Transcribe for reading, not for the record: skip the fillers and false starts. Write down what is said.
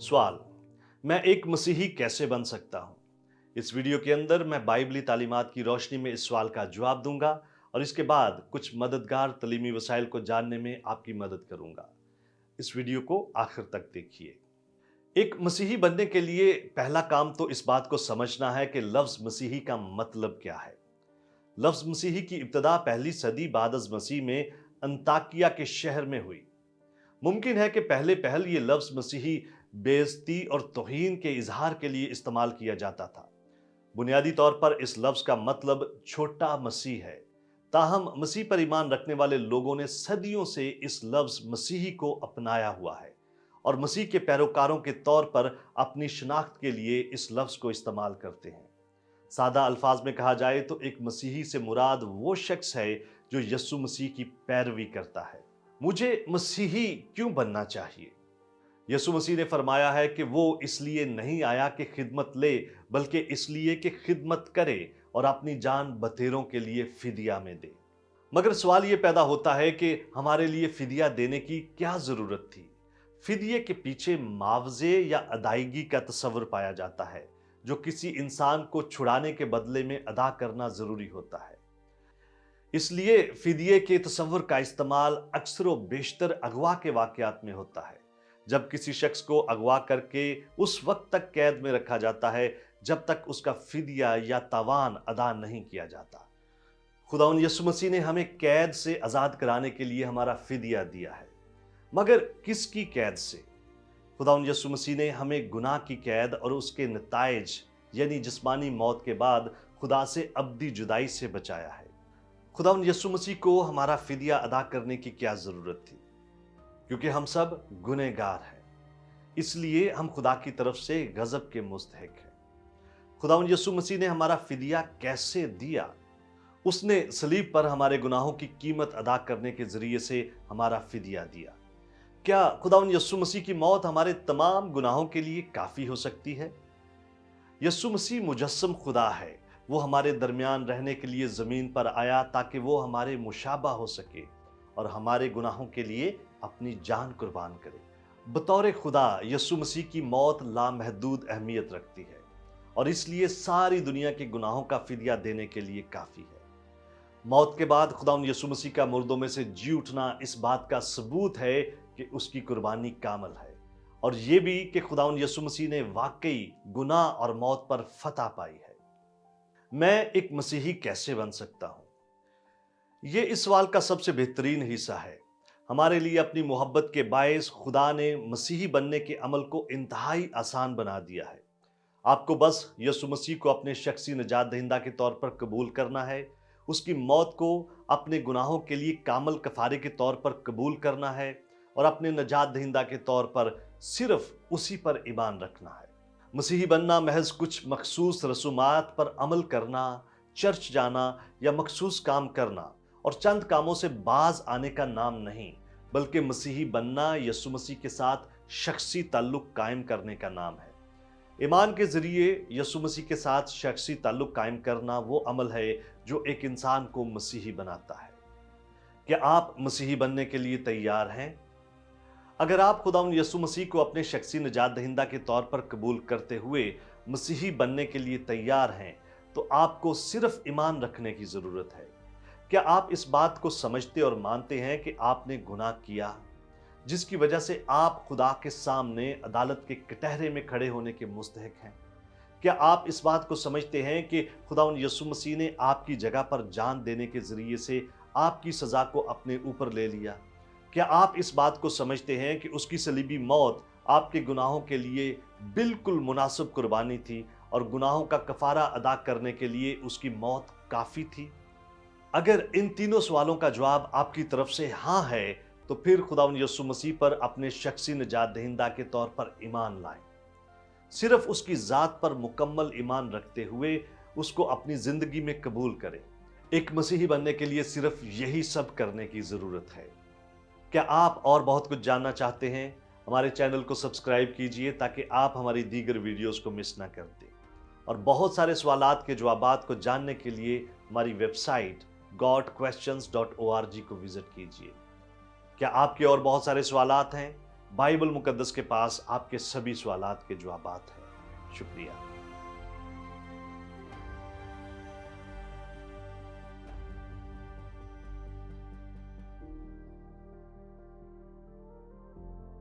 सवाल, मैं एक मसीही कैसे बन सकता हूं? इस वीडियो के अंदर मैं बाइबली तालीमात की रोशनी में इस सवाल का जवाब दूंगा और इसके बाद कुछ मददगार तलीमी वसाइल को जानने में आपकी मदद करूंगा। इस वीडियो को आखिर तक देखिए। एक मसीही बनने के लिए पहला काम तो इस बात को समझना है कि लफ्ज मसीही का मतलब क्या है। लफ्ज मसीही की इब्तदा पहली सदी बाद अज़ मसीह में अंताकिया के शहर में हुई। मुमकिन है कि पहले पहल ये लफ्ज मसीही बेइज्जती और तौहीन के इजहार के लिए इस्तेमाल किया जाता था। बुनियादी तौर पर इस लफ्ज का मतलब छोटा मसीह है। ताहम मसीह पर ईमान रखने वाले लोगों ने सदियों से इस लफ्ज मसीही को अपनाया हुआ है और मसीह के पैरोकारों के तौर पर अपनी शनाख्त के लिए इस लफ्ज को इस्तेमाल करते हैं। सादा अल्फाज में कहा जाए तो एक मसीही से मुराद वो शख्स है जो यस्सु मसीह की पैरवी करता है। मुझे मसीही क्यों बनना चाहिए? यीशु मसीह ने फरमाया है कि वो इसलिए नहीं आया कि खिदमत ले, बल्कि इसलिए कि खिदमत करे और अपनी जान बतेरों के लिए फिदिया में दे। मगर सवाल ये पैदा होता है कि हमारे लिए फिदिया देने की क्या जरूरत थी? फिदिये के पीछे मुआवजे या अदायगी का तस्वर पाया जाता है जो किसी इंसान को छुड़ाने के बदले में अदा करना जरूरी होता है। इसलिए फिदिये के तस्वर का इस्तेमाल अक्सर व बेशतर अगवा के वाकयात में होता है, जब किसी शख्स को अगवा करके उस वक्त तक कैद में रखा जाता है जब तक उसका फिदिया या तावान अदा नहीं किया जाता। खुदावन यीशु मसीह ने हमें कैद से आज़ाद कराने के लिए हमारा फिदिया दिया है, मगर किसकी कैद से? खुदावन यीशु मसीह ने हमें गुनाह की कैद और उसके नताइज यानी जिस्मानी मौत के बाद खुदा से अब्दी जुदाई से बचाया है। खुदावन यीशु मसीह को हमारा फिदिया अदा करने की क्या जरूरत थी? क्योंकि हम सब गुनहगार हैं, इसलिए हम खुदा की तरफ से गजब के मुस्तहिक हैं। खुदावन यीशु मसीह ने हमारा फिदिया कैसे दिया? उसने सलीब पर हमारे गुनाहों की कीमत अदा करने के जरिए से हमारा फिदिया दिया। क्या खुदावन यीशु मसीह की मौत हमारे तमाम गुनाहों के लिए काफी हो सकती है? यीशु मसीह मुजस्सम खुदा है। वो हमारे दरमियान रहने के लिए जमीन पर आया ताकि वो हमारे मुशाबा हो सके और हमारे गुनाहों के लिए अपनी जान कुर्बान करे। बतौर खुदा यीशु मसीह की मौत लामहदूद अहमियत रखती है और इसलिए सारी दुनिया के गुनाहों का फिदिया देने के लिए काफी है। मौत के बाद खुदावंद यीशु मसीह का मुर्दों में से जी उठना इस बात का सबूत है कि उसकी कुर्बानी कामल है और ये भी कि खुदावंद यीशु मसीह ने वाकई गुनाह और मौत पर फतह पाई है। मैं एक मसीही कैसे बन सकता हूं? ये इस सवाल का सबसे बेहतरीन हिस्सा है। हमारे लिए अपनी मोहब्बत के बायस खुदा ने मसीही बनने के अमल को इंतहाई आसान बना दिया है। आपको बस यीशु मसीह को अपने शख्सी निजात दहिंदा के तौर पर कबूल करना है, उसकी मौत को अपने गुनाहों के लिए कामल कफारे के तौर पर कबूल करना है और अपने निजात दहिंदा के तौर पर सिर्फ उसी पर ईमान रखना है। मसीही बनना महज कुछ मखसूस रसूमात पर अमल करना, चर्च जाना या मखसूस काम करना और चंद कामों से बाज आने का नाम नहीं, बल्कि मसीही बनना यीशु मसीह के साथ शख्सी ताल्लुक कायम करने का नाम है। ईमान के जरिए यीशु मसीह के साथ शख्सी ताल्लुक कायम करना वो अमल है जो एक इंसान को मसीही बनाता है। क्या आप मसीही बनने के लिए तैयार हैं? अगर आप खुदावंद यीशु मसीह को अपने शख्सी निजात दहिंदा के तौर पर कबूल करते हुए मसीही बनने के लिए तैयार हैं, तो आपको सिर्फ ईमान रखने की जरूरत है। क्या आप इस बात को समझते और मानते हैं कि आपने गुनाह किया, जिसकी वजह से आप खुदा के सामने अदालत के कटहरे में खड़े होने के मुस्तहिक हैं? क्या आप इस बात को समझते हैं कि खुदावंद यीशु मसीह ने आपकी जगह पर जान देने के जरिए से आपकी सजा को अपने ऊपर ले लिया? क्या आप इस बात को समझते हैं कि उसकी सलीबी मौत आपके गुनाहों के लिए बिल्कुल मुनासिब कुर्बानी थी और गुनाहों का कफारा अदा करने के लिए उसकी मौत काफी थी? अगर इन तीनों सवालों का जवाब आपकी तरफ से हाँ है, तो फिर खुदावंद यीशु मसीह पर अपने शख्सी निजात दहिंदा के तौर पर ईमान लाएं। सिर्फ उसकी जात पर मुकम्मल ईमान रखते हुए उसको अपनी जिंदगी में कबूल करें। एक मसीही बनने के लिए सिर्फ यही सब करने की जरूरत है। क्या आप और बहुत कुछ जानना चाहते हैं? हमारे चैनल को सब्सक्राइब कीजिए ताकि आप हमारी दीगर वीडियोस को मिस ना कर दें। और बहुत सारे सवालात के जवाबात को जानने के लिए हमारी वेबसाइट godquestions.org को विजिट कीजिए। क्या आपके और बहुत सारे सवालात हैं? बाइबल मुकद्दस के पास आपके सभी सवालात के जवाबात हैं। शुक्रिया।